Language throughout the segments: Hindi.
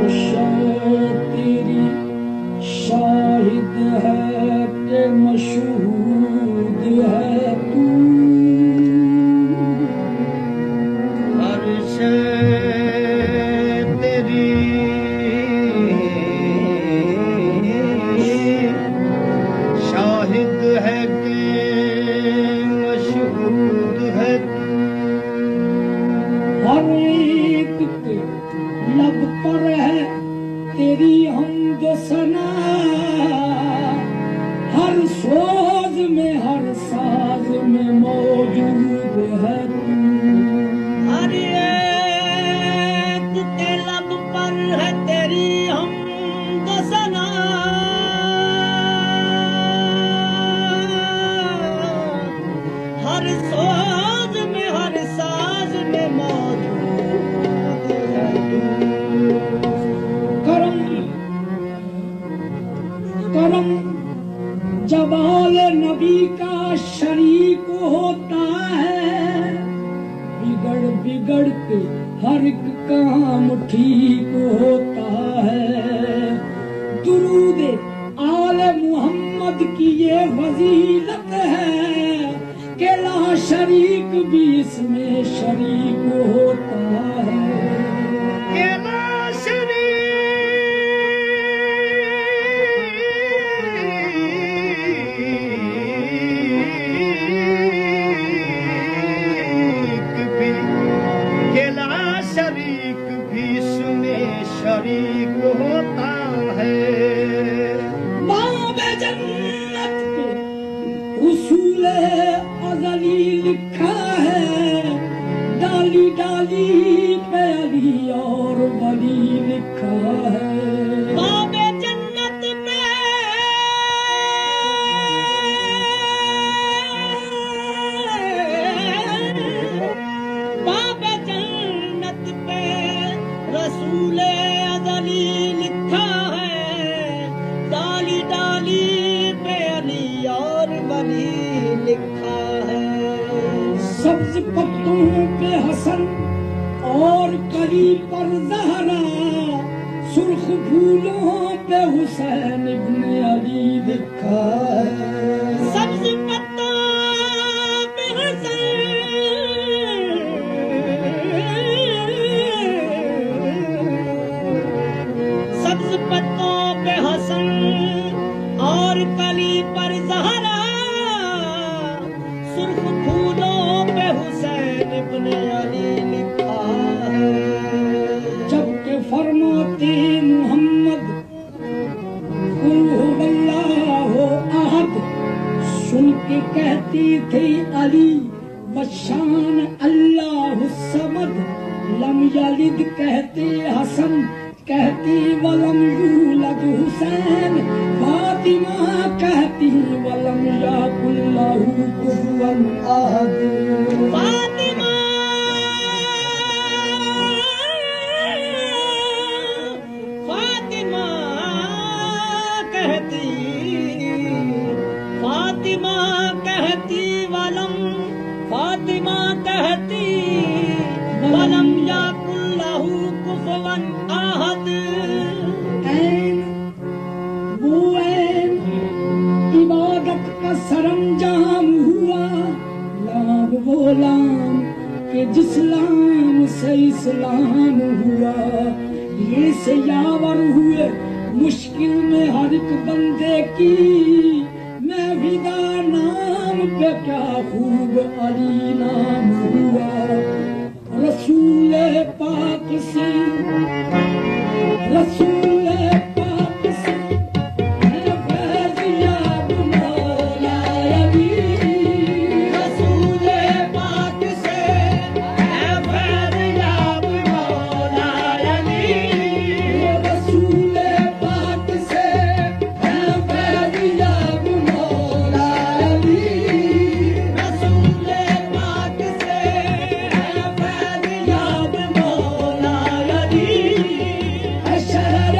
तेरी शाहिद है के मशहूद है तू। हर शय तेरी शाहिद है के मशहूद है तू। हर एक के लब पर है तेरी हमदो सना, हर सोज में हर साज में मौजूद है तू। हर एक के लब पर है तेरी हमदो सना, हर सोज में हर साज में मौजूद है तू। करम जवाल नबी का शरीक होता है, बिगड़ बिगड़ के हर एक काम ठीक होता है। दुरूद आले मुहम्मद की ये फजीलत है कि ला शरीक भी इसमें शरीक होता है। शरीक होता है। बाबे जन्नत पे उसूल अज़ली लिखा है, डाली डाली पे अली और वली लिखा है। बाबे जन्नत पे बाबे जन्नत पे रसूल लिखा है, डाली डाली पे अली और वली लिखा है। सब्ज पत्तों पे हसन और कली पर ज़हरा, सुर्ख फूलों पे हुसैन इब्न अली लिखा है। सब्ज पत्तों पे हसन पत्तों पे हसन और कली पर ज़हरा, सुर्ख फूलों पे हुसैन इब्न अली लिखा है। जबकि फरमाते मुहम्मद कुल हुवल्लाहु अहद, सुन के कहती थी अली बशान अल्लाहु समद। लम यलिद कहते हसन, कहती वलम यूलद हुसैन। फातिमा कहती वलम याकुल लहू कुफुवन अहद। फातिमा फातिमा कहती फातिमा कहती वलम फातिमा कहती वलम याकुल लहू कुफुवन अहद। वो इबादत का सरंजाम हुआ, लाम वो लाम के जिस लाम से इस्लाम हुआ। ये से यावर हुए मुश्किल में हर एक बंदे की, मैं विदा नाम पे क्या खूब अली नाम हुआ। रसूल पाक से रसूल शहर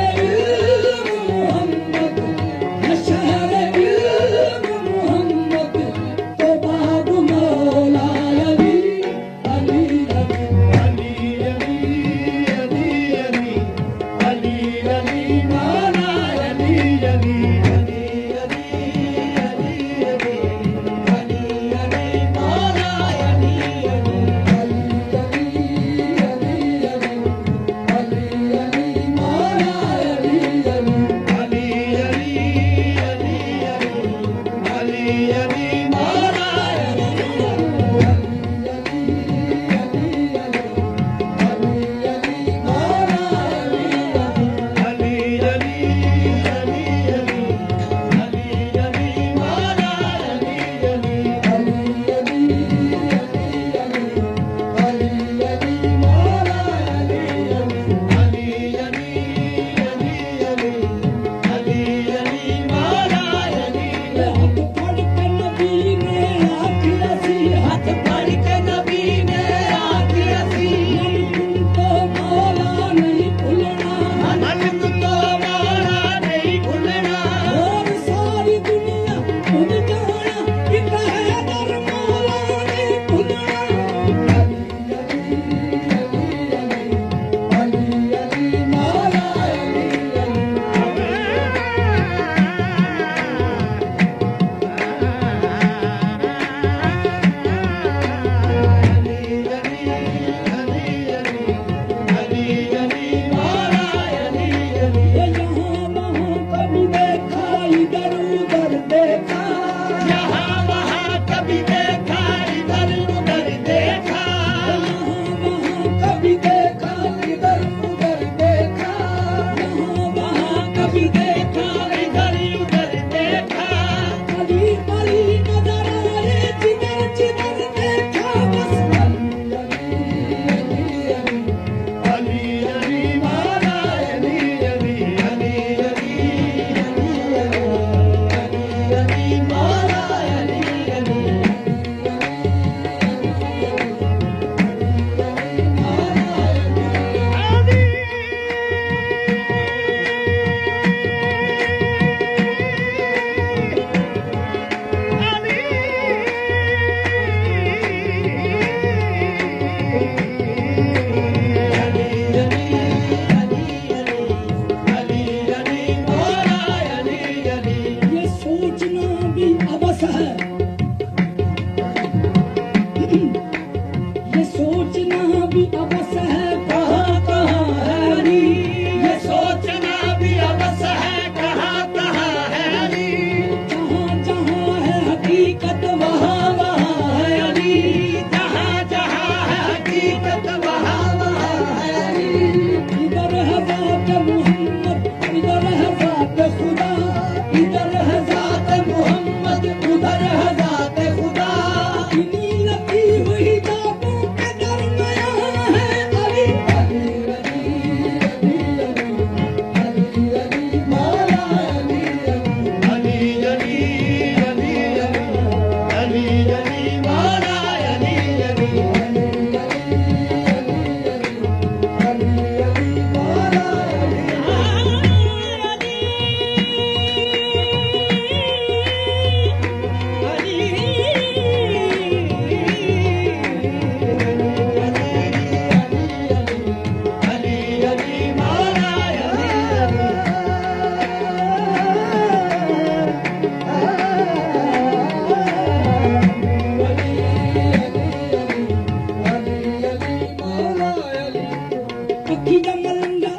अखी दा मलंगा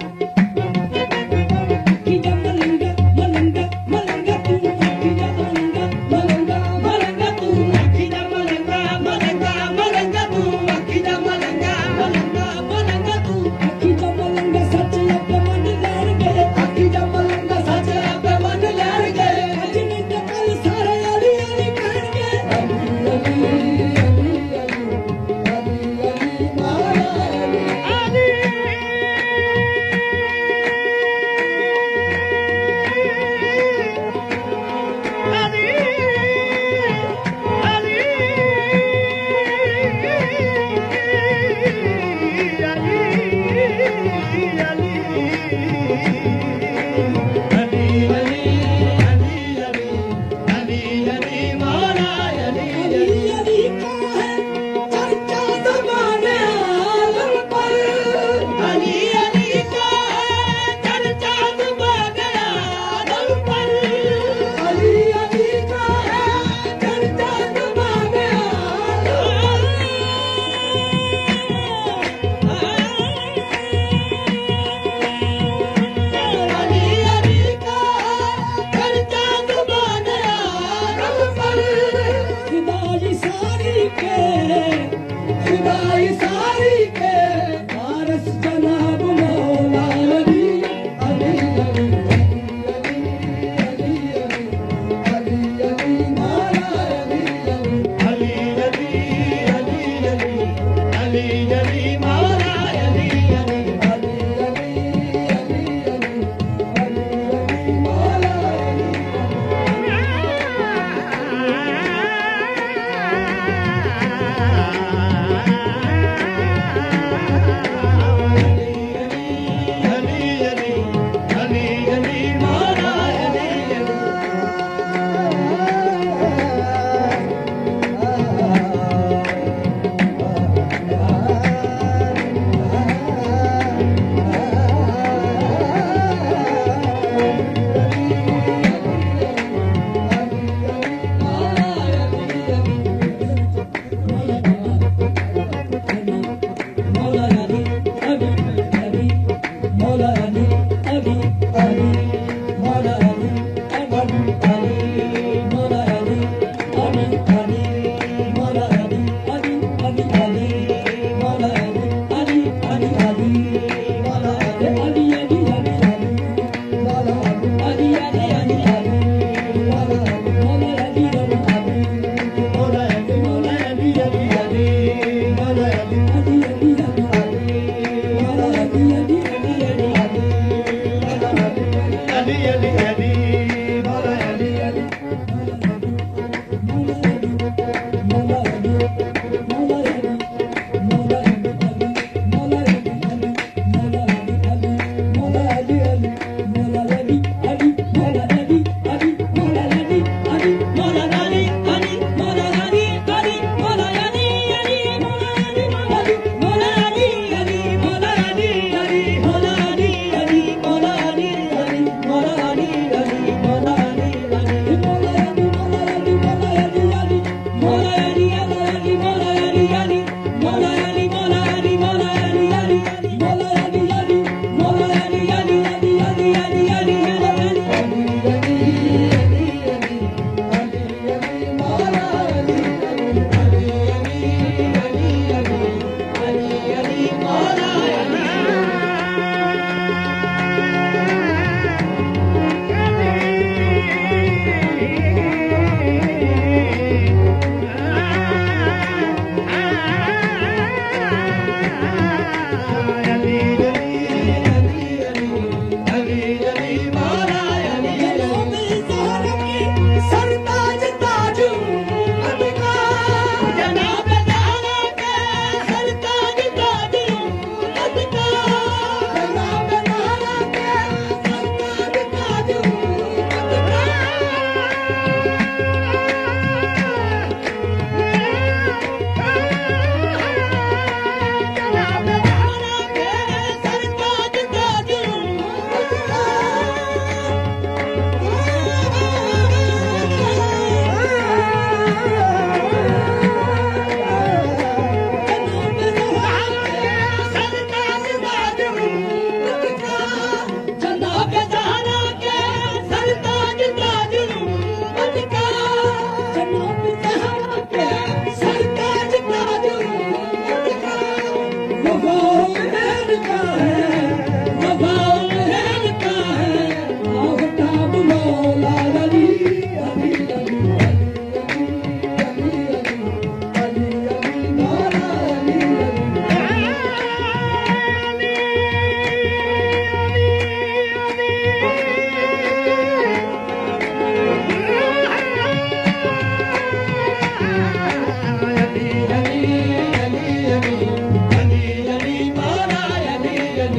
मलंगा मलंगा तू अखी दा मलंगा मलंगा मलंगा तू अखी दा मलंगा मलंगा मलंगा तू अखी दा मलंगा मलंगा मलंगा तू अखी दा मलंगा सच अपने मन लैण गए अखी दा मलंगा सच अपने मन लैण गए अज नहीं ते कल सारे अली अली कहण गए अली अली अली अली अली अली माला अली अली अली अली का है चर्चा ज़माने आलम पर अली अली का चर्चा ज़माने आलम पर अली अली का है चर्चा ज़माने अली अली का चर्चा ज़माने आलम पर खुदाई सारी के वारस जनाब मौला अली अली अली अली अली अली अली अली मौला अली अली अली अली मौला अली अली अली अली अली अली अली अली मौला अली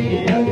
अली